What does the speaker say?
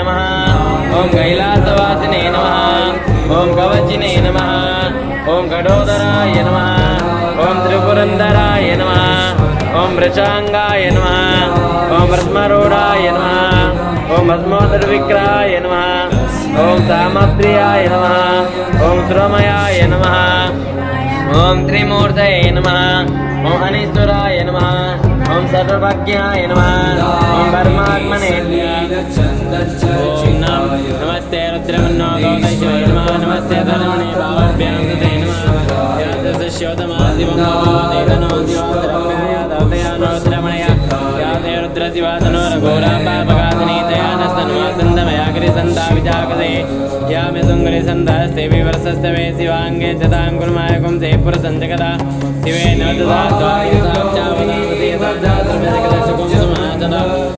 नमः। ओम कैलासवासिने नमः। ओम कवचिने नमः। ओम घटोदराय नमः। ओम त्रिपुरंदराय नमः। ओम वृषांगाय नमः। ओम भस्मरूढाय नमः। ओम भस्मोदरविग्रहाय नमः। ओम सामप्रियाय नमः। ओम सुरमयाय नमः। ओम त्रिमूर्तये नमः। ओम अनीश्वराय नमः। ओम सर्वज्ञाय नमः। ओम परमात्मने नमस्ते रुद्रमन्नो गौतैश्वराय नमः। नमस्ते धर्मणे भावाभ्यां तते नमः। यादस्योतमादिवं देवनो दिवातरङ्गाय दौतयानो रुद्रमणया याते रुद्रदिवातनो रघोरापापगादिनी तया नस्तन्वासन्दमया गिरिसन्दाविजागदे यामे सुङ्गलिसन्दास्ते विवर्षस्ते वे शिवाङ्गे जतां कुर्माय कुंसे पुरसञ्जगदा शिवे न ददात्वा